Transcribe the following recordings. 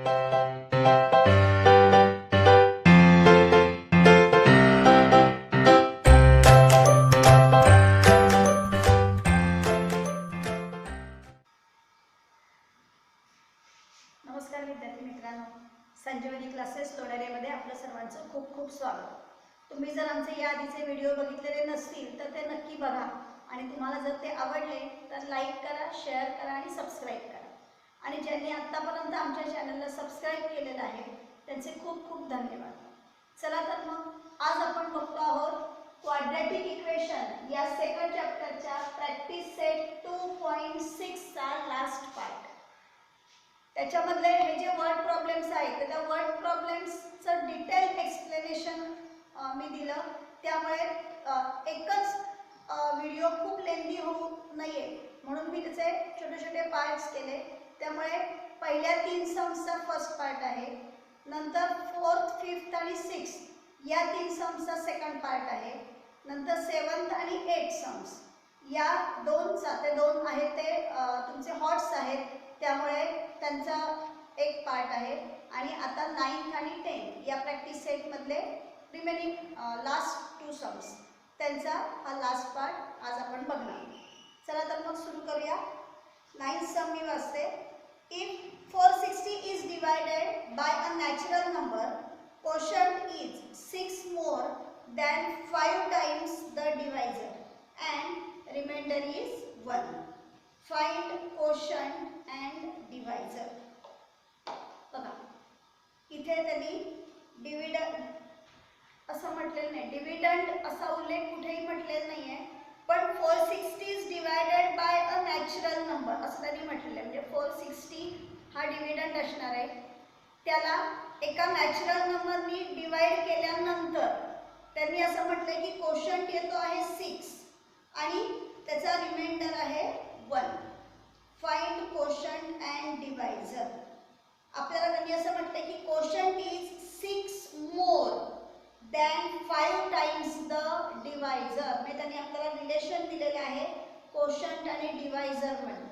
नमस्कार विद्यार्थी मित्रांनो, संजीवनी क्लासेस लोणारेमध्ये आपलं सर्वांचं खूप खूप स्वागत. तुम्ही जर आमचे या आधीचे व्हिडिओ बघितलेले नसतील तर ते नक्की बघा आणि तुम्हाला जर ते आवडले तर लाईक करा, शेअर करा आणि सबस्क्राईब करा. आणि ज्यांनी आत्तापर्यंत आमच्या चॅनलला सबस्क्राईब केलेलं आहे त्यांचे खूप खूप धन्यवाद. चला तर मग आज आपण बघतो आहोत क्वाड्रॅटिक इक्वेशन या सेकंड चॅप्टरच्या प्रॅक्टिस सेट 2.6 चा लास्ट पार्ट. त्याच्यामधले हे जे वर्ड प्रॉब्लेम्स आहेत त्या वर्ड प्रॉब्लेम्सचं डिटेल एक्सप्लेनेशन मी दिलं. त्यामुळे एकच व्हिडिओ खूप लेंदी होऊ नये म्हणून मी त्याचे छोटे छोटे पार्ट्स केले. त्यामुळे पहिल्या 3 सम्सचा फर्स्ट पार्ट आहे, नंतर 4th, 5th आणि 6th या 3 सम्सचा सेकंड पार्ट आहे, नंतर 7th आणि 8th सम्स या 2चा ते 2 आहेत ते तुमचे हॉट्स आहेत त्यामुळे त्यांचा एक पार्ट आहे. आणि आता 9th आणि 10th या प्रॅक्टिस सेटमधले रिमेनिंग लास्ट 2 सम्स त्यांचा हा लास्ट पार्ट आज आपण बघणार. चला तर मग सुरू करूया. 9th सम मी वाचते. If 460 is divided by a natural number, quotient is 6 more than 5 times the divisor and remainder is 1. Find quotient and divisor. बघा इथे त्यांनी डिव्हिडंड असं म्हटलेलं नाही, डिव्हिडंड असा उल्लेख कुठेही म्हटलेला नाही आहे, पण 460 is divided by a natural number असं त्यांनी म्हटलेलं आहे. म्हणजे 460 हा डिव्हिडंड असणार आहे, त्याला एका नॅचरल नंबरनी डिवाइड केल्यानंतर त्यांनी असं म्हटलं की क्वोशंट येतो आहे 6 आणि त्याचा रिमाइंडर आहे 1. Find quotient and divisor. आपल्याला त्यांनी असं म्हटलं की quotient is 6 more than 5 times the divisor. म्हणजे त्यांनी आपल्याला रिलेशन दिलेले आहे क्वोशंट आणि डिवायझर म्हणून,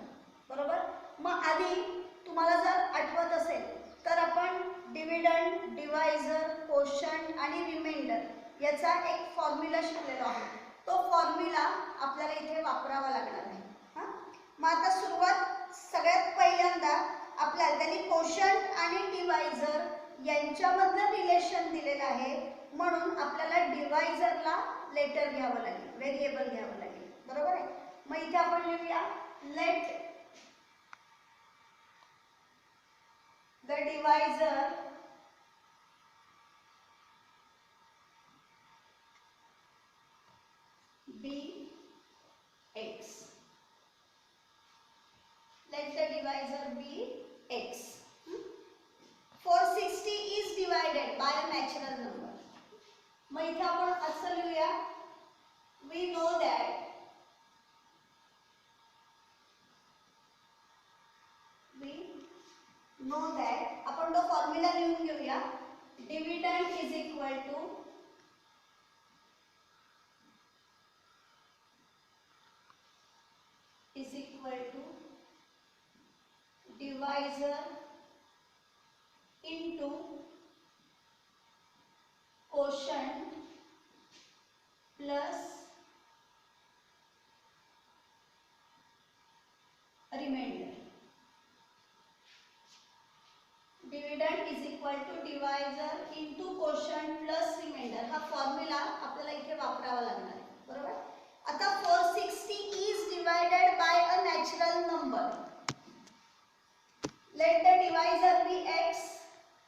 बरोबर. मग आधी तुम्हाला जर आठवत असेल तर आपण डिव्हिडंड, डिवायझर, क्वोशंट आणि रिमाइंडर याचा एक फॉर्म्युला शिकलेलो आहोत. तो फॉर्म्युला आपल्याला इथे वापरावा लागणार आहे. मग आता सुरुवात सगळ्यात पहिल्यांदा आपल्याला त्यांनी क्वोशंट आणि डिवायझर यांच्यामधलं रिलेशन दिलेलं आहे म्हणून आपल्याला डिवायझरला लेटर घ्यावं लागेल, व्हेरिएबल घ्यावं लागेल, बरोबर आहे. मग इथे आपण लिहूया late the divisor be x. Let the divisor be x. 460 is divided by a natural number. मग इथे आपण असं लिहूया, we know that आपण तो फॉर्म्युला लिहून घेऊया. Dividend is equal to divisor into quotient plus remainder. Dividend is equal to divisor into quotient plus remainder हा फॉर्म्युला आपल्याला इथे वापरावा लागणार आहे, बरोबर. आता 460 is divided by a natural number. Let the divisor be x.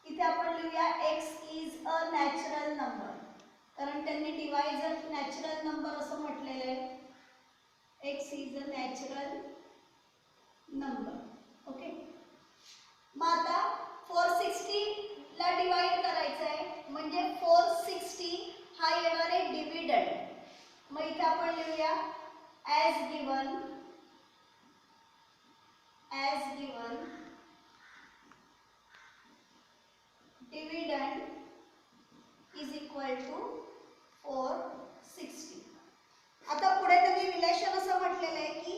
इथे आपण लिहूया x is a natural number, कारण त्यांनी डिवायझर नॅचरल नंबर असं म्हटलेलं आहे. x is a natural number, okay. मग आता 460 ला डिवाइड करायचं आहे म्हणजे 460 हा येणार आहे डिव्हिडंड. मग इथे आपण लिहूया as given dividend is equal to 460. आता पुढे त्यांनी रिलेशन असं म्हटलेलं आहे की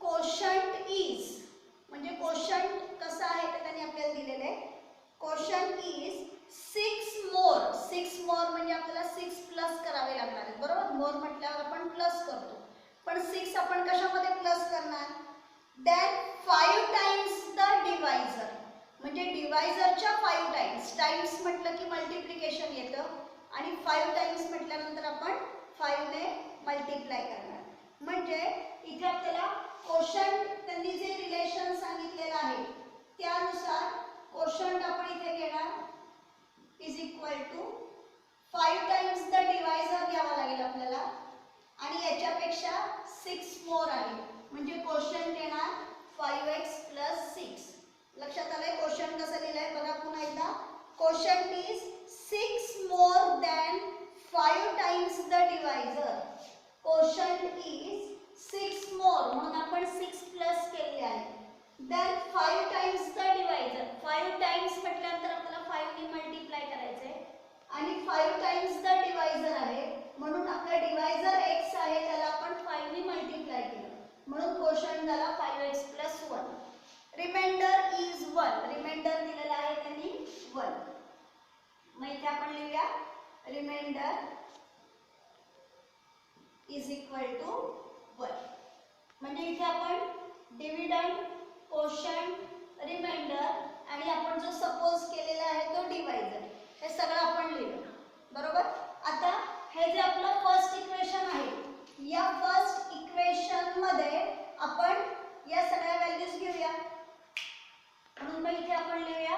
क्वोशंट इज, म्हणजे क्वोशंट कसं आहे ते त्यांनी आपल्याला दिलेलं आहे. बरोबर. मोर म्हटल्यावर आपण प्लस करतो, पण 6 आपण कशामध्ये प्लस करणार? देन 5 टाइम्स द डिवायझर, म्हणजे डिवायझरच्या 5 टाइम्स. टाइम्स म्हटलं की मल्टिप्लिकेशन येतं आणि 5 टाइम्स म्हटल्यानंतर आपण 5 ने मल्टिप्लाय करणार. म्हणजे इथे आपल्याला कोशंट त्यांनी जे रिलेशन सांगितलेलं आहे त्यानुसार कोशंट आपण इथे घेणार is equal to 5 times the divisor घ्यावा लागेल आपल्याला आणि याच्यापेक्षा 6 मोर आहे, म्हणजे कोशंट येणार 5x + 6. लक्षात आलंय कोशंट कसं लिहिलंय बघा पुन्हा एकदा. Quotient is 6 more than 5 times the divisor. Quotient is 6 more, म्हणून आपण 6 प्लस केले आहे. Then 5 times the divisor. 5 times म्हटल्यानंतर आपल्याला 5 ने मल्टिप्लाय करायचे आणि 5 टाइम्स द डिवायझर आहे, म्हणून आपला डिवायझर x आहे त्याला आपण 5 ने मल्टिप्लाय केलं, म्हणून कोशंट झाला 5x + 1. Reminder is 1. रिमाइंडर दिलेला आहे त्यांनी 1. मग इथे आपण लिहूया रिमाइंडर इज इक्वल टू 1. म्हणजे इथे आपण डिव्हिडंड, कोशंट, रिमाइंडर आणि आपण जो सपोज केलेला आहे तो डिवायझर हे सगळं आपण लिहिलं, बरोबर. आता हे जे आपलं फर्स्ट इक्वेशन आहे या फर्स्ट इक्वेशन मध्ये आपण या सगळ्या व्हॅल्यूज घेऊया. म्हणून मग इथे आपण लिहूया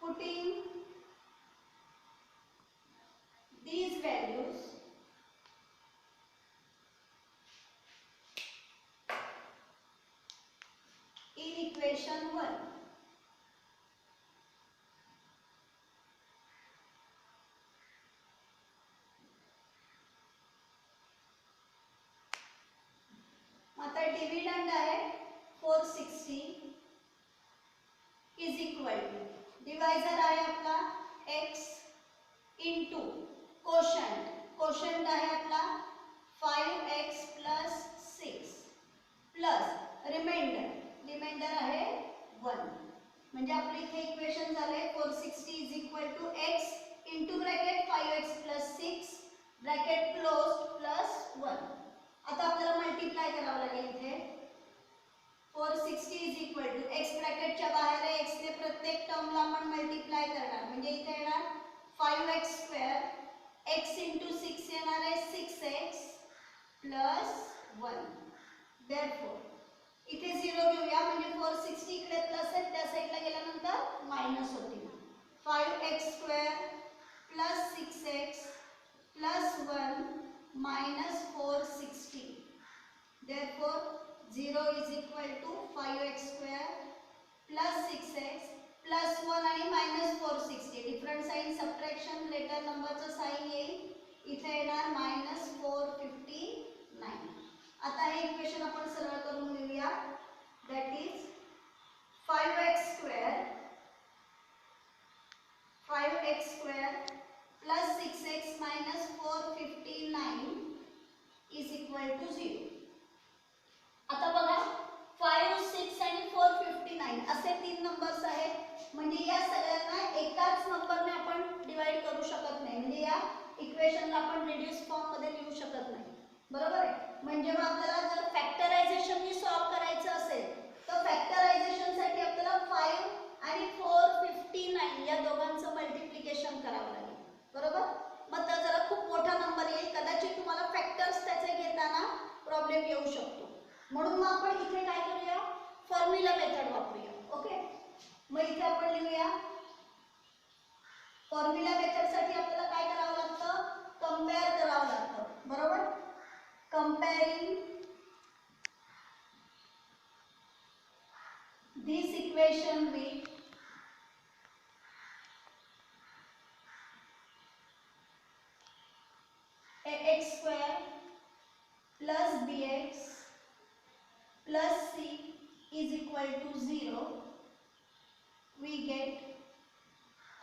putting these values in equation 1. आता डिव्हिडंड आहे 460 इज इक्वल टू डिवायझर आहे आपला x इंटू कोशंट. कोशंट आहे आपला 5x + 6 प्लस रिमाइंडर. रिमाइंडर आहे 1. म्हणजे आपले इथे इक्वेशन झाले 460 is equal to x into bracket 5x + 6 bracket close plus 1. आता आपल्याला मल्टिप्लाय करावं लागेल इथे. 460 इज इक्वल टू x ब्रॅकेटच्या बाहेर आहे, x ने प्रत्येक टर्मला आपण मल्टिप्लाय करणार, म्हणजे इथे येणार 5x². x इंटू 6 येणार आहे 6x + 1. देअरफॉर इथे 0 घेऊया, म्हणजे 460 इकडे प्लस आहे त्या साईडला गेल्यानंतर मायनस होतील. 5x² + 6x + 1 - 460. Therefore 0 is equal to 5x² + 6x + 1 आणि -460. डिफरंट साइन सबट्रॅक्शन लेटर नंबरचं साइन येईल, इथे येणार -459. आता हे इक्वेशन आपण सरळ करून लिहूया. That is 5x² + 6x - 459 is equal to 0. आता बघा 5, 6 आणि 459 असे 3 नंबर्स आहेत, म्हणजे या सगळ्यांना एकाच नंबरने आपण डिवाइड करू शकत नाही, म्हणजे या इक्वेशनला आपण रिड्यूस फॉर्म मध्ये लिहू शकत नाही, बरोबर आहे. म्हणजे मग आपल्याला जर फॅक्टरायझेशननी सॉल्व करायचं असेल तर फॅक्टरायझेशनसाठी आपल्याला 5 आणि 459 या दोघांचं मल्टिप्लिकेशन करावं लागेल, बरोबर. मग तर जरा खूप मोठा नंबर येईल, कदाचित तुम्हाला फॅक्टर्स त्याचे घेताना प्रॉब्लेम येऊ शकतो, म्हणून मग आपण इथे काय करूया फॉर्म्युला मेथड वापरूया. ओके, मग इथे आपण लिहूया फॉर्म्युला मेथड साठी आपल्याला काय करावं लागतं, कंपेअर करावं लागतं, बरोबर. कंपेअरिंग this equation with ax² + bx + c is equal to 0 we get.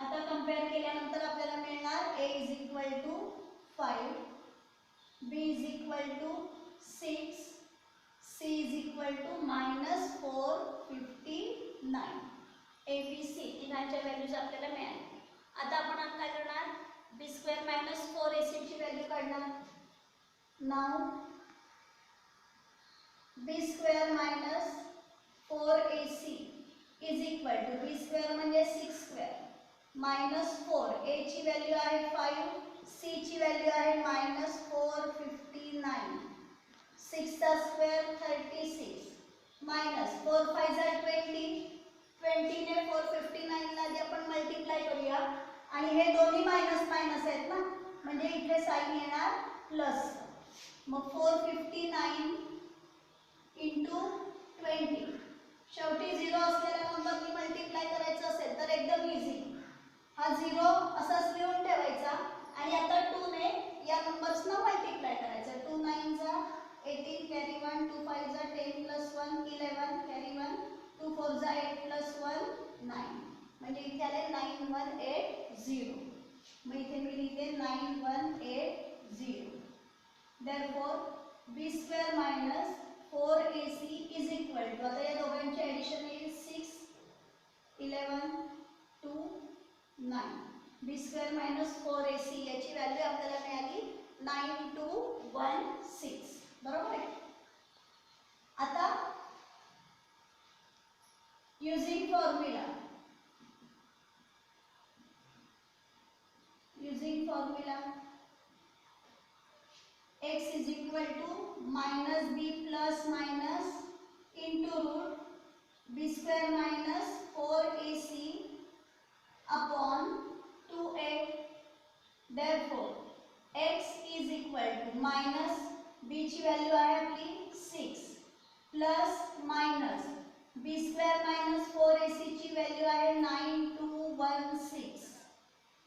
आता कंपेअर केल्यानंतर आपल्याला मिळणार a is equal to 5, b is equal to 6, c is equal to -459. a b c तिघांच्या व्हॅल्यूज आपल्याला मिळाल्या. आता आपण काय करणार बी स्क्वेअर मायनस 4ac ची व्हॅल्यू काढणार. नाव B square minus 4ac is equal to B square म्हणजे 6 स्क्वेअर मायनस 4, a ची व्हॅल्यू आहे 5, c ची व्हॅल्यू आहे मायनस 459, 6 चा स्क्वेअर 36 मायनस 4 5 जा 20, 20 ने 459 ला आधी आपण मल्टिप्लाय करूया आणि हे दोन्ही मायनस मायनस आहेत ना, म्हणजे इथे साइन येणार प्लस. मग 459 इंटू 20, शेवटी 0 असलेला नंबरनी मल्टिप्लाय करायचं असेल तर एकदम इझी. हा 0 असाच लिहून ठेवायचा आणि आता 2 ने या नंबर्सना मल्टिप्लाय करायचं. 2 9 जा 18 कॅरी 1, 2 5 जा 10 प्लस 1 11 कॅरी 1, 2 4 जा 8 प्लस 1 9, म्हणजे इथे आले 9180. मग इथे मी लिहिते 9180. therefore b square minus 4ac is equal to, आता या दोघांची ऍडिशन येईल 6 11 2 9. b square minus 4ac याची व्हॅल्यू आपल्याला मिळाली 9216. बरोबर आहे. आता using formula x is equal to minus b plus minus into root b square minus 4ac upon 2a. therefore x is equal to minus b ची value आहे आपली 6 plus minus b square minus 4ac ची value आहे 9216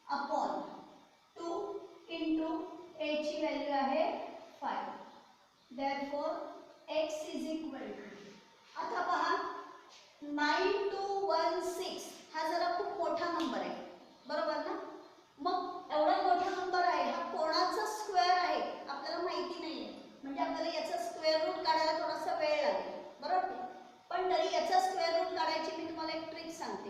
upon 2 into a ची value आहे 5. therefore x is equal to, आता पहा 9216 हा जरा खूप मोठा नंबर आहे, बरोबर ना. मग एवढा मोठा नंबर आहे, हा कोणाचा स्क्वेअर आहे आपल्याला माहिती नाहीये, म्हणजे आपल्याला याचा स्क्वेअर रूट काढायला थोडासा वेळ लागेल, बरोबर. पण तरी याचा स्क्वेअर रूट काढायची मी तुम्हाला एक ट्रिक सांगते.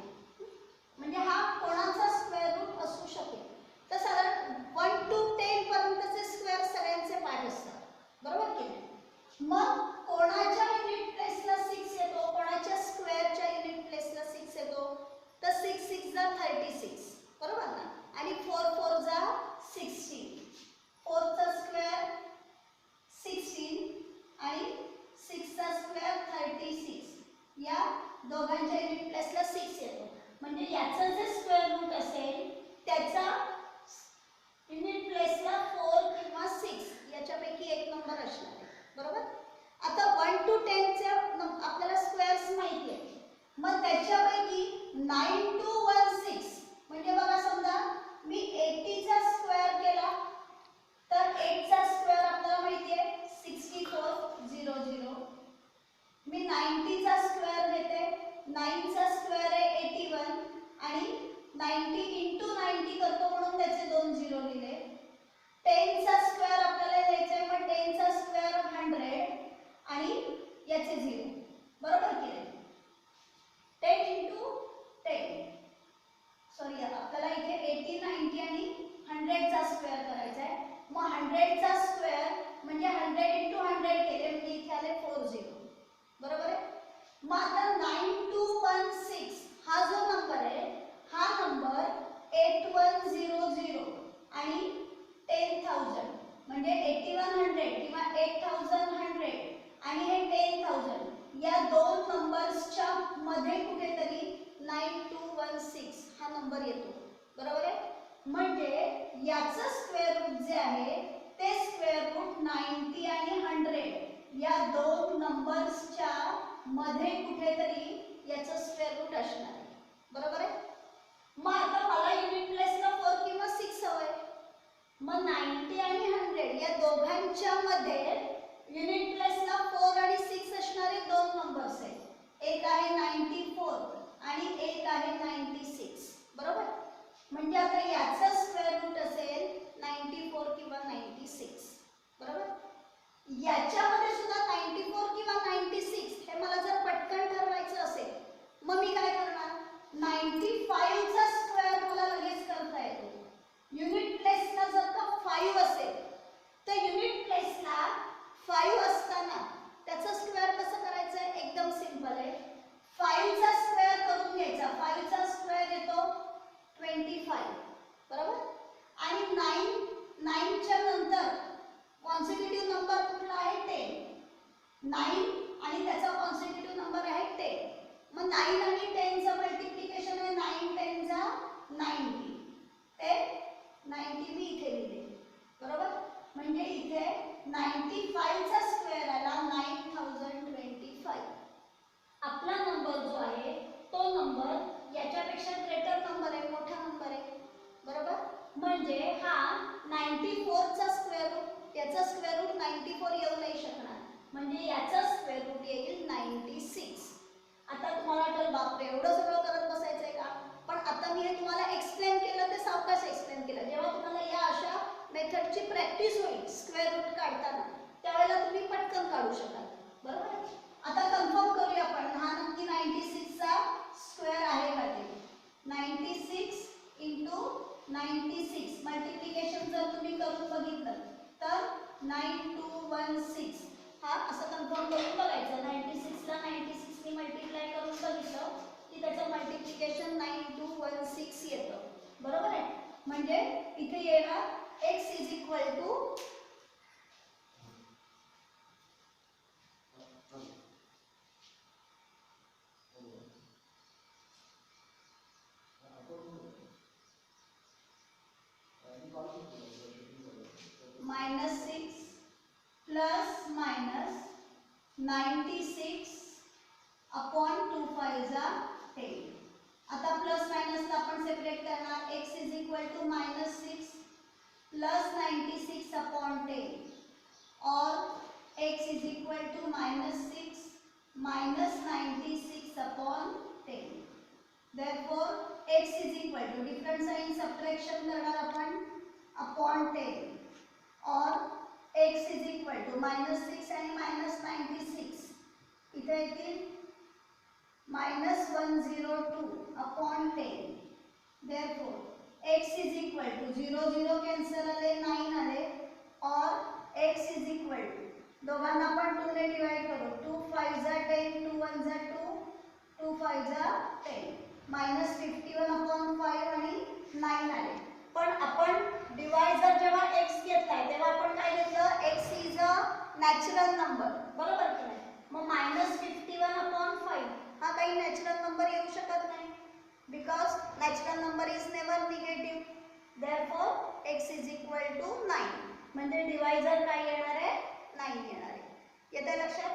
म्हणजे हा कोणाचा स्क्वेअर रूट असू शकेल तर साधारण 1 to 10 पर्यंतचे स्क्वेअर सगळ्यांचे पाठ असतात, बरोबर की नाही. मग कोणाच्या युनिट प्लेसला 6 येतो, कोणाच्या स्क्वेअरच्या युनिट प्लेसला 6 येतो, तर 6 6 जा 36, बरोबर ना. आणि 4 4 जा 16, 4 चा स्क्वेअर 16 आणि 6 चा स्क्वेअर 36, या दोघांच्या युनिट प्लेसला 6 येतो. म्हणजे याचं जे स्क्वेअर रूट असेल त्याचा युनिट प्लेसला 4 किंवा 6 याच्यापैकी एक नंबर असणार आहे, बरोबर. आता 1 to 10 चे आपल्याला स्क्वेअर्स माहिती आहे, मग त्याच्यापैकी 9216 म्हणजे बघा समजा मी 80 चा स्क्वेअर केला तर 8 चा स्क्वेअर आपल्याला माहिती आहे 6400. मी 90 चा स्क्वेअर घेते, 9 चा स्क्वेअर आहे 81 आणि 90 इंटू 90 करतो म्हणून त्याचे 2 झिरो लिहिले. 10 चा स्क्वेअर आपल्याला घ्यायचा आहे, मग 10 चा स्क्वेअर 100 आणि याचे 0, बरोबर की नाही. 10 इंटू 10 सॉरी आपल्याला इथे 80 90 आणि 100 चा स्क्वेअर करायचा आहे. मग 100 चा स्क्वेअर म्हणजे 100 इंटू 100 केले म्हणजे इथे आले 40, बरोबर आहे. मग आता 9216 हा जो नंबर आहे हा नंबर 8100 आणि 10000 म्हणजे 8100 किंवा 8100 आणि हे 10000 या दोन नंबर्सच्या मध्ये कुठेतरी 9216 हा नंबर येतो, बरोबर आहे. म्हणजे याचं स्क्वेअर रूट जे आहे ते स्क्वेअर रूट 90 आणि 100 या दोन नंबर्सच्या मध्ये कुठेतरी याचं स्क्वेअर रूट असणार आहे, बरोबर आहे. मग आता मला युनिट प्लेसला 4 किंवा 6 हवंय, मग 90 आणि 100 या दोघांच्या मध्ये युनिट प्लेसला 4 आणि 6 असणारे दोन नंबर्स आहेत. एक आहे 94 आणि एक आहे 96, बरोबर. म्हणजे आता याचा स्क्वेअर रूट असेल 94 किंवा 96, बरोबर. याच्यामध्ये सुद्धा 94 किंवा 96 हे मला जर पटकन ठरवायचं असेल मग मी काय करणार, 95 चा स्क्वेअर मला लगेच करता येतो. युनिट प्लेस 94 चा स्क्वेअर रूट, याचा स्क्वेअर रूट 94 येऊ नाही शकणार, म्हणजे याचा स्क्वेअर रूट येईल 96. आता तुम्हाला वाटेल बापरे एवढं सगळं करत बसायचंय का, पण आता मी हे तुम्हाला एक्सप्लेन केलं ते सावकाश एक्सप्लेन केलं. जेव्हा तुम्हाला या अशा मेथडची प्रॅक्टिस होईल स्क्वेअर रूट काढताना, त्यावेळेला तुम्ही पटकन काढू शकाल. बरोबर आहे. आता कन्फर्म करूया आपण हा नक्की 96 चा स्क्वेअर आहे का ते. 96 इंटू 96 मल्टिप्लिकेशन जर तुम्ही करून बघितलं तर 9216 हा असं कन्फर्म करून बघायचं. 96 ला 96 ने मल्टिप्लाय करून बघितलं की त्याचं मल्टिप्लिकेशन 9216 येतं. बरोबर आहे. म्हणजे इथे येणार x is equal to -6 plus minus 96 upon 2 5 जा 10. आता प्लस मायनसला आपण सेपरेट करणार. x is equal to -6 plus 96 upon 10 और x is equal to -6 minus 96 upon 10. therefore x is equal to different sign subtraction करणार आपण अपॉन 10 और x इज इक्वल टू -6 आणि -96 इथे येतील -102 upon 10. therefore x is equal to 0 0 cancel आले 9 आले और x इज इक्वल टू दोघांना आपण 2 ने डिवाइड करू. 2 5 जा 10 2 1 जा 2 2 5 जा 10 -51 अपॉन 5 आणि 9 आले. पण आपण डिवायझर जेव्हा x घेतलाय तेव्हा आपण काय घेतलं, x is a natural number. बरोबर की नाही. मग -51 अपॉन 5 हा काही नॅचरल नंबर येऊ शकत नाही, because natural number is never negative. therefore x is equal to 9 म्हणजे डिवायझर काय येणार आहे, 9 येणार आहे. येते लक्षात.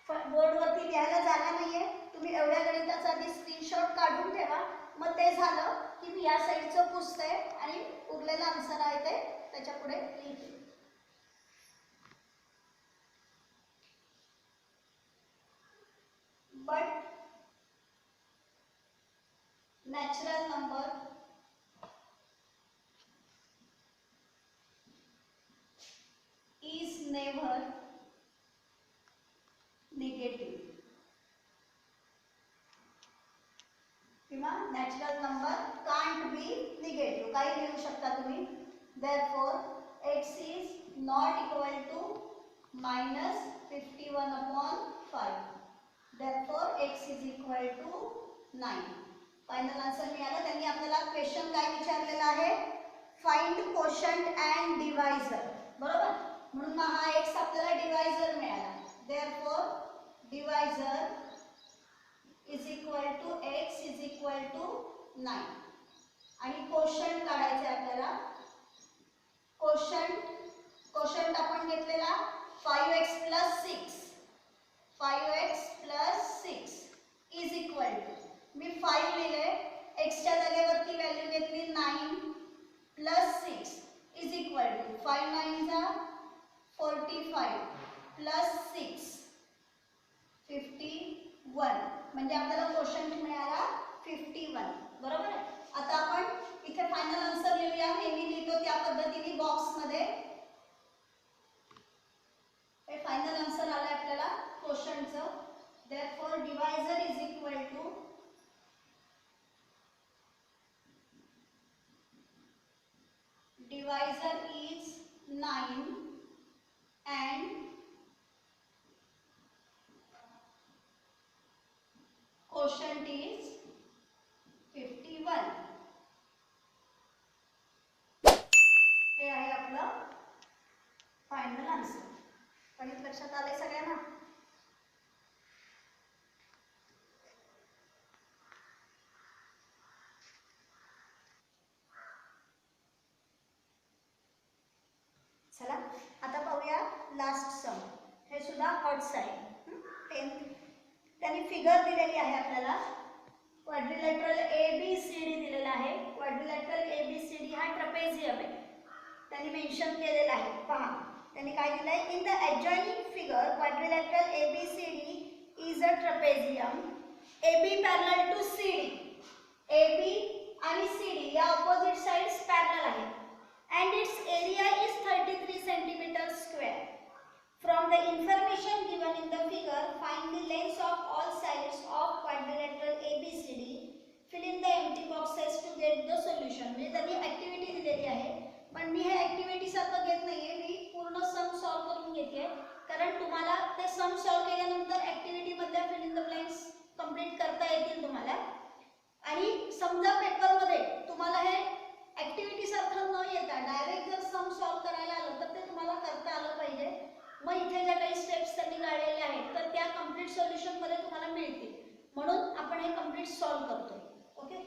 बोर्डवरती लिहायला जागा नाहीये, तुम्ही एवढ्या गणिताचा आधी स्क्रीनशॉट काढून ठेवा. मग ते झालं की मी या साईडचं पुसते आणि उरलेलं आन्सर आहे ते त्याच्या पुढे लिहिते. But natural number is never negative किंवा natural number can't be negative काही लिहू शकता तुम्ही. therefore x is not equal to -51 upon 5. therefore x is equal to 9. Final answer मिळाला. त्यांनी आपल्याला क्वेश्चन काय विचारलेला आहे, फाइंड कोशंट अँड डिवायझर. बरोबर. म्हणून मग हा x आपल्याला डिवायझर मिळाला. therefore divisor is equal to x is equal to 9 आणि कोशंट काढायचे आपल्याला. कोशंट आपण घेतलेला 5x plus 6 5x plus 6 is equal to मी 5 लिहिले, x च्या जागेवरती व्हॅल्यू घेतली 9 प्लस 6 इज इक्वल टू 5 9 जा 45 प्लस 6 51 म्हणजे आपल्याला कोशंट मिळाला 51. बरोबर आहे. आता आपण इथे फायनल आन्सर लिहूया. नेहमी लिहितो त्या पद्धतीने बॉक्स मध्ये. हे फायनल आन्सर आलं आपल्याला कोशंटचं. therefore divisor is equal to divisor is 9 and quotient is 51. हे आहे आपलं फायनल आन्सर. गणित लक्षात आले सगळ्यांना. चला आता पाहूया लास्ट सम. हे सुद्धा हॉट साइड 10th. त्यांनी फिगर दिलेली आहे आपल्याला. क्वाड्रिलॅटरल ABCD दिलेला आहे. क्वाड्रिलॅटरल ABCD हा ट्रपेझियम आहे. त्यांनी मेन्शन केलेलं आहे. पहा त्यांनी काय दिलंय, in the adjoining figure quadrilateral ABCD is a trapezium. AB parallel to CD. AB आणि CD या ऑपोजिट साइड्स पॅरलल आहेत and its area is 33 cm square. From the information given in the figure, find the lengths of all sides of quadrilateral ABCD. Fill in the empty boxes to get the solution. म्हणजे त्यांनी activity दिलेली आहे, पण मी हे activity सारखं घेत नाहीये, मी पूर्ण सम सॉल्व करून घेते, कारण तुम्हाला ते सम सॉल्व केल्यानंतर ऍक्टिव्हिटी मधल्या fill in the blanks complete करता येतील तुम्हाला. आणि समजा पेपर मध्ये तुम्हाला हे ऍक्टिव्हिटी सारखं न येता डायरेक्ट जर सम सॉल्व करायला आलं तर ते तुम्हाला करता आलं पाहिजे. मग इथे ज्या काही स्टेप्स त्यांनी काढलेल्या आहेत तर त्या कंप्लीट सोल्युशन मध्ये तुम्हाला मिळतील, म्हणून आपण हे कंप्लीट सॉल्व करतोय. ओके,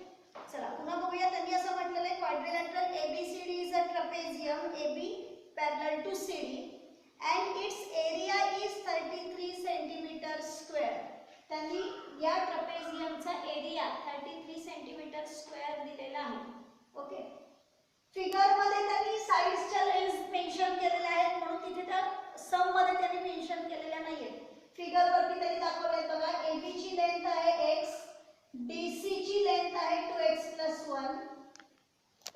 चला पुन्हा बघूया. त्यांनी असं म्हटलेलं आहे, quadrilateral ABCD is a trapezium AB parallel to CD and its area is 33 cm square. त्यांनी या ट्रपेझियमचा एरिया 33 cm स्क्वेअर दिलेला आहे. ओके, फिगर मध्ये त्यांनी साइड्सच्या लेंथ मेन्शन केलेल्या आहेत, म्हणून तिथे त्या सम मध्ये त्यांनी मेन्शन केलेल्या नाहीये. फिगर वरती त्यांनी दाखवलंय बघा, AB ची लेंथ आहे x, DC ची लेंथ आहे 2x+1,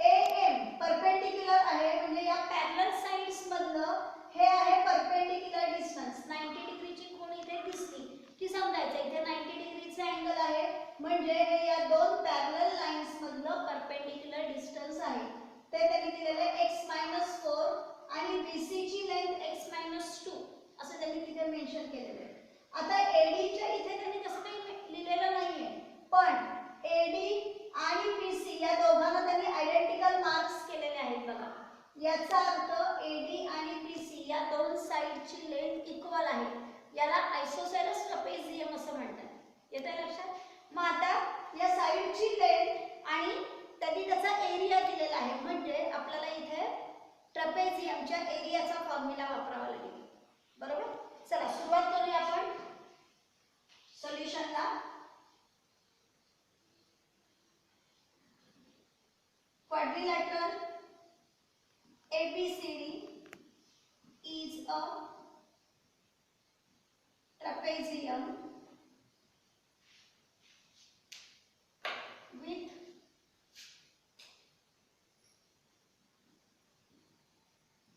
AM परपेंडिक्युलर आहे, म्हणजे या पॅरलल साइड्स मधलं हे आहे परपेंडिक्युलर डिस्टन्स. 90 डिग्रीची कोण इथे दिसली की समजायचं इथे 90 डिग्रीचा अँगल आहे, म्हणजे हे या दोन पॅरलल लाईन्स मधलं परपेंडिक्युलर डिस्टन्स आहे. ते त्यांनी दिलेले x-4 आणि BC ची लेंथ x-2 असं त्यांनी तिथे मेन्शन केलेलं आहे. आता AD च्या इथे त्यांनी तसं काही लिहिलेलं नाहीये, पण AD आणि BC या दोघांना त्यांनी आयडेंटिकल मार्क्स केलेले आहेत बघा. याचा अर्थ AD आणि BC या दोन साइडची लेंथ इक्वल आहे. याला आयसोसेलेस ट्रपेझियम असं म्हणतात. येतंय लक्षात? मग आता या साइडची लेंथ आणि त्यांनी त्याचा एरिया दिलेला आहे, म्हणजे आपल्याला इथे ट्रपेझियमच्या एरियाचा फॉर्म्युला वापरावा लागेल. बरोबर, चला सुरुवात करूया आपण सोल्युशनला. Quadrilateral ABCD is a trapezium with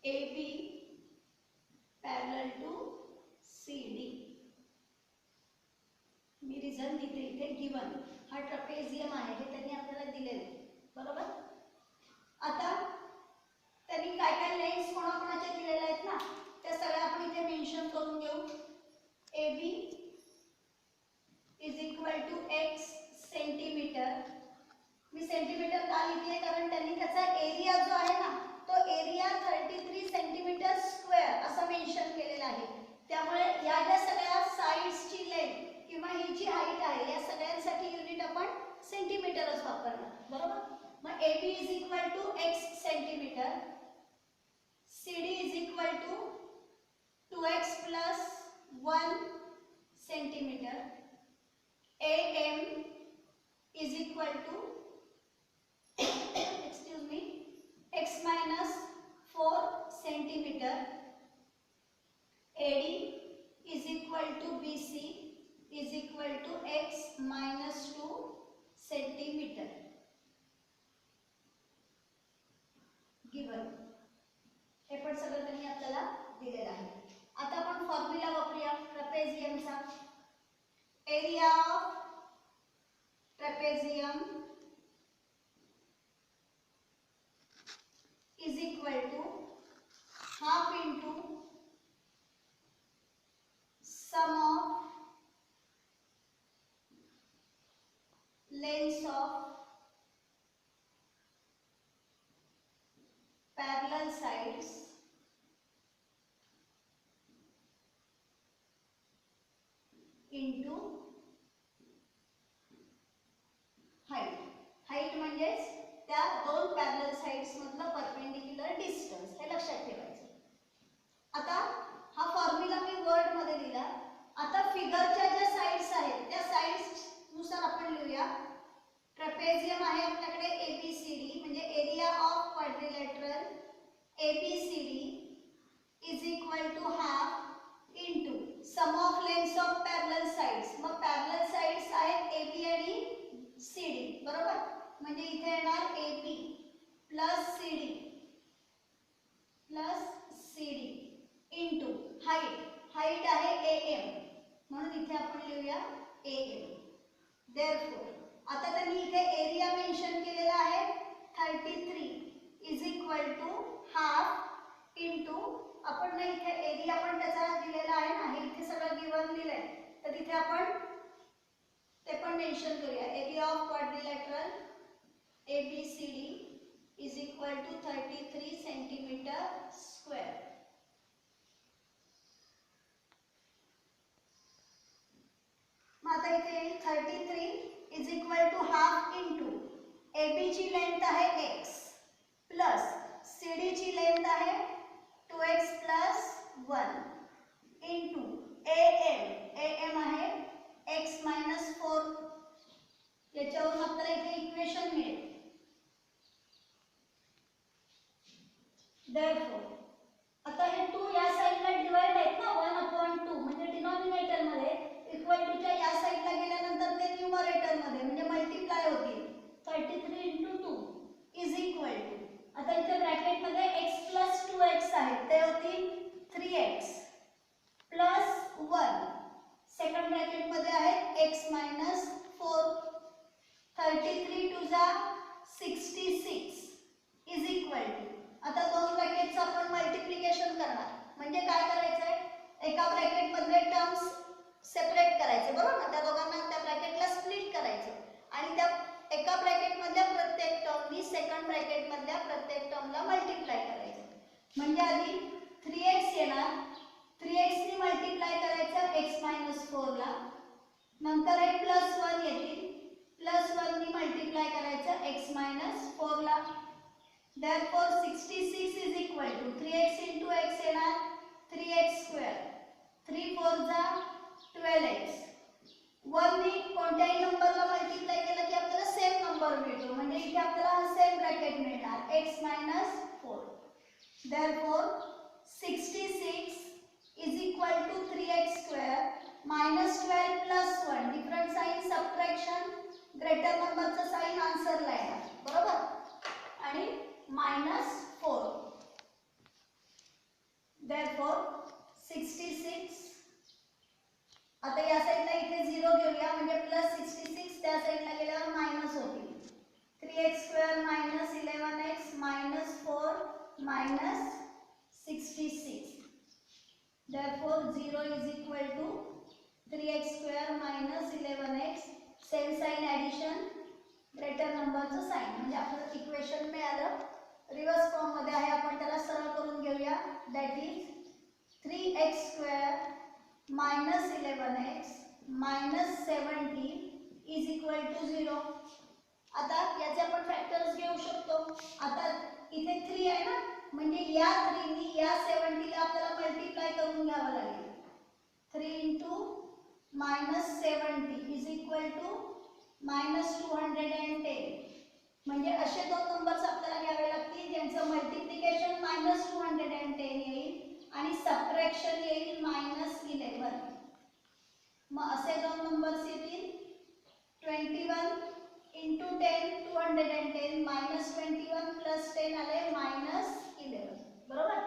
AB parallel to CD. मी रिझन लिहिते इथे, गिवन हा ट्रपेझियम आहे, हे त्यांनी आपल्याला दिलेले. बरोबर, आता त्यांनी काय काय लेंथ्स कोणाकोणाच्या दिलेल्या आहेत ना, त्या सगळ्या आपण इथे मेन्शन करून घेऊ. AB is equal to x centimetre. मी सेंटीमीटर का लिहिते, कारण त्यांनी त्याचा एरिया जो आहे ना तो एरिया 33 cm स्क्वेअर असं मेन्शन केलेलं आहे. त्यामुळे या ज्या सगळ्या साइड्सची लेंथ किंवा ही जी हाईट आहे या सगळ्यांसाठी युनिट आपण सेंटीमीटरच वापरणार. बरोबर, मग AB is equal to x centimetre, CD is equal to 2x+1 centimetre, AM is equal to excuse me x-4 centimetre, AD is equal to BC is equal to x-2 centimetre. Given हे पण सगळं त्यांनी आपल्याला दिलेलं आहे. आता आपण formula वापरूया ट्रपेझियमचा. Area of trapezium is equal to half into sum of lengths of parallel sides into height. height म्हणजेच त्या दोन पॅरलल साइड्स मधलं परपेंडिक्युलर डिस्टन्स, हे लक्षात ठेवायचं. आता हा फॉर्म्युला मी वर्ड मध्ये लिहिला. आता फिगरच्या ज्या साइड्स आहेत त्या साइड्स नुसार आपण लिहूया. ट्रपेझियम आहे आपल्याकडे ABCD, म्हणजे area of quadrilateral ABCD is equal to half into sum of lengths of parallel sides. मग parallel sides आहेत AB आणि CD, बरोबर? म्हणजे इथे येणार AB plus CD into height आहे AM, म्हणून इथे आपण लिहूया AM. Therefore आता त्यांनी इथे एरिया मेन्शन केलेला आहे 33 is equal to half into आपण ना इथे एरिया पण त्याचा दिलेला आहे ना, हे इथे सगळं गिवन दिलंय, तर तिथे आपण ते पण मेन्शन करूया. Area of quadrilateral ABCD is equal to 33 centimeter square. मग आता इथे 33 is equal to half into AB ची लेंथ आहे x प्लस CD ची लेंथ आहे 2x plus 1 into AM आहे x minus 4. याच्यावरून आपल्याला इथे इक्वेशन मिळेल. Therefore आता हे 2 या साइडला डिवाइड आहेत ना 1/2 म्हणजे डिनॉमिनेटर मध्ये इक्वल टू च्या या साइडला गेल्यानंतर ते न्यूमरेटर मध्ये म्हणजे मल्टिप्लाय होतील. 33 * 2 इज इक्वल टू आता इथे ब्रॅकेट मध्ये x plus 2x आहे, ते होतील 3x plus 1. सेकंड ब्रॅकेट मध्ये आहे x minus 4. 33 * 2 66 is equal to आता दोन ब्रॅकेटचं आपण मल्टिप्लिकेशन करणार. म्हणजे काय करायचंय, एका ब्रॅकेट मधले टर्म्स सेपरेट करायचे, बरोबर ना? त्या दोघांना त्या ब्रॅकेटला स्प्लिट करायचं आणि त्या एका ब्रॅकेट मधल्या प्रत्येक टर्मनी सेकंड ब्रॅकेट मधल्या प्रत्येक टर्मला मल्टिप्लाय करायचं. म्हणजे आधी 3x येणार, 3x नी मल्टिप्लाय करायचं x - 4 ला, नंतर हे +1 येतील, +1 नी मल्टिप्लाय करायचं x - 4 ला. Therefore 66 is equal to 3x into x येणार 3x square, 3 4 12x. 1 नी कोणत्याही नंबरला मल्टिप्लाय केलं की आपल्याला सेम नंबर मिळतो, म्हणजे इथे आपल्याला सेम ब्रॅकेट मिळणार x - 4. Therefore 66 is equal to 3x square minus 12 plus 1. Different sign subtraction, greater नंबरचं साइन आन्सरला येणार, बरोबर? आणि -4. Therefore 66 आता या साइडला इथे 0 घेऊया म्हणजे +66 त्या साइडला गेल्यावर मायनस होतील. 3x square minus 11x minus 4 -66. Therefore 0 is equal to 3x square minus 11x. Same sign addition, greater नंबरचं साइन, म्हणजे आपल्याला इक्वेशन मिळालं. रिवर्स फॉर्म मध्ये आहे, आपण त्याला सरळ करून घेऊया. That is 3x square minus 11x minus 70 is equal to 0. आता याचे आपण फॅक्टर्स घेऊ शकतो. आता इथे 3 आहे ना, म्हणजे या 3 नी या 70 ला आपल्याला मल्टिप्लाय करून घ्यावं लागेल. 3 * -70 is equal to -210. म्हणजे असे दोन नंबर्स आपल्याला घ्यावे लागतील ज्यांचं मल्टिप्लिकेशन -210 येईल आणि सबट्रॅक्शन येईल -11. मग असे दोन नंबर्स येतील 21 * 10 210 -21 + 10 आले -11, बरोबर?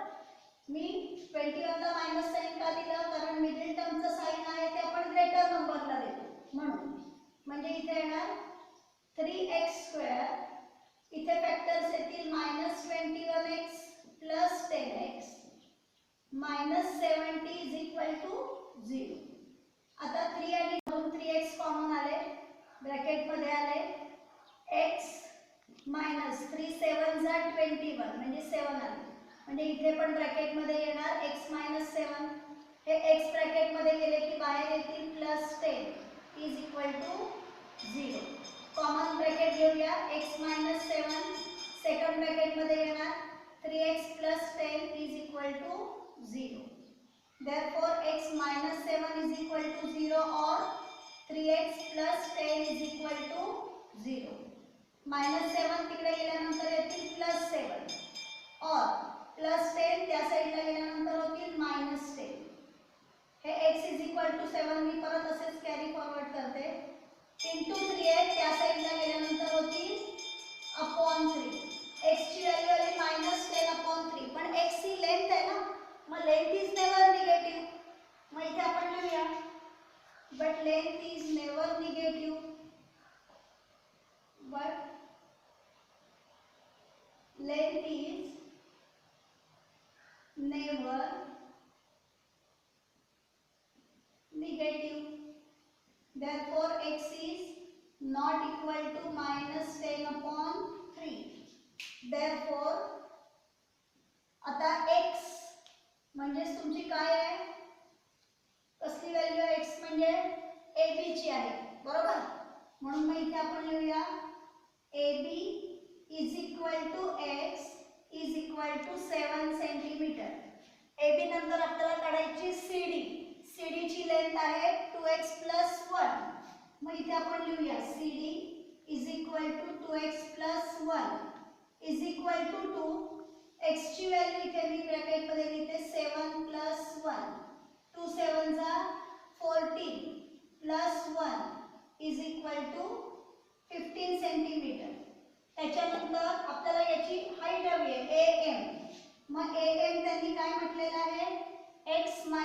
मी 21 ला मायनस साइन का दिलं, कारण मिडल टर्मचं साइन आहे ते आपण ग्रेटर नंबरला देतो म्हणून. म्हणजे इथे येणार 3x square, इथे फॅक्टर्स येतील -21x plus 10x -70 is equal to 0. आता 3 आणि 3x कॉमन आले, ब्रॅकेट मध्ये आले x - 3 7 21 म्हणजे 7 आले. म्हणजे इथे पण ब्रॅकेट मध्ये येणार x - 7. हे x ब्रॅकेट मध्ये गेले की बाहेर येतील +10 is equal to 0. Common bracket घेऊया, x - 7 सेकंड ब्रॅकेट मध्ये येणार 3x + 10 is equal to 0. Therefore x - 7 is equal to 0 or 3x + 10 is equal to 0. -7 तिकडे गेल्यानंतर येतील +7 or +10 त्या साईडला गेल्यानंतर होतील -10. हे x = 7 मी परत असेच कॅरी फॉरवर्ड करते. * 3 आहे त्या साईडला गेल्यानंतर होतील /3. x ची व्हॅल्यू आली -10/3. पण x ही लेंथ आहे ना, मग लेंथ इज नेव्हर निगेटिव्ह. मग इथे आपण लिहूया but length is never negative. But length is never negative. Therefore x is not equal to -10/3. Therefore आता x म्हणजे तुमची काय आहे, कसली व्हॅल्यू आहे? x म्हणजे ab ची आहे, बरोबर. म्हणून मग इथे आपण लिहूया ab = x = 7 सेंटीमीटर. AB नंतर आपल्याला काढायची CD. CD ची लेंथ आहे 2x + 1. मग इथे आपण लिहूया CD = 2x + 1 = 2. x ची व्हॅल्यू इथे मी ब्रॅकेट मध्ये लिहिते 7 + 1. 2 7 14 + 1 = 15 सेंटीमीटर. त्याच्यानंतर आपल्याला याची हाईट हवी आहे am. मग am त्यांनी काय म्हटलेलं आहे, x - 4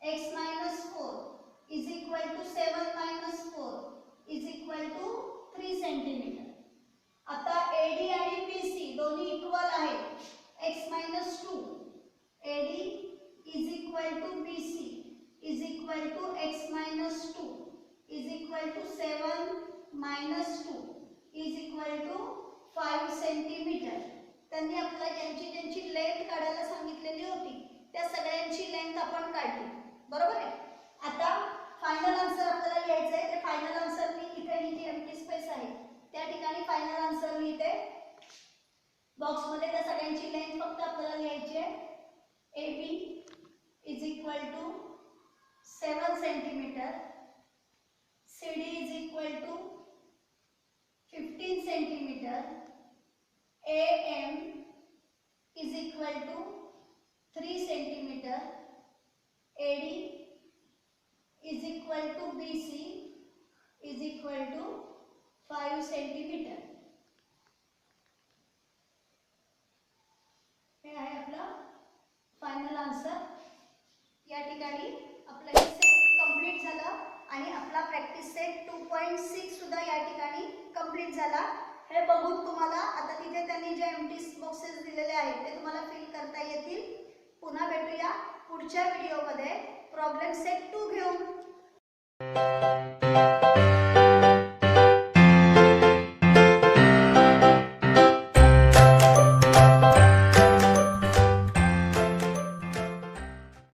x - 4 = 7 - 4 = 3 सेंटीमीटर. आता AD आणि BC दोन्ही इक्वल आहेत. x - 2 AD = BC = x - 2 7 - 2 5 centimetre. त्यांनी आपल्याला ज्यांची लेंथ काढायला सांगितलेली होती त्या सगळ्यांची लेंथ आपण काढली, बरोबर आहे. आता फायनल आन्सर आपल्याला लिहायचं आहे. ते फायनल आन्सर मी इथे जी एम्प्टी स्पेस आहे त्या ठिकाणी फायनल आन्सर लिहिते बॉक्स मध्ये. त्या सगळ्यांची लेंथ फक्त आपल्याला लिहायची आहे. AB = 7 centimetre, CD = 15 centimetre, AM = 3 centimetre, AD = BC = 5 centimetre. हे आहे आपलं फायनल आन्सर. या ठिकाणी आपलं हे सेट कंप्लीट झालं आणि आपला प्रॅक्टिस सेट 2.6 सुद्धा या ठिकाणी कंप्लीट झाला. हे बघून तुम्हाला आता तिथे त्यांनी जे एम्प्टी बॉक्सेस दिलेले आहेत ते तुम्हाला फिल करता येतील. पुन्हा भेटूया पुढच्या व्हिडिओमध्ये प्रॉब्लेम सेट 2 घेऊन.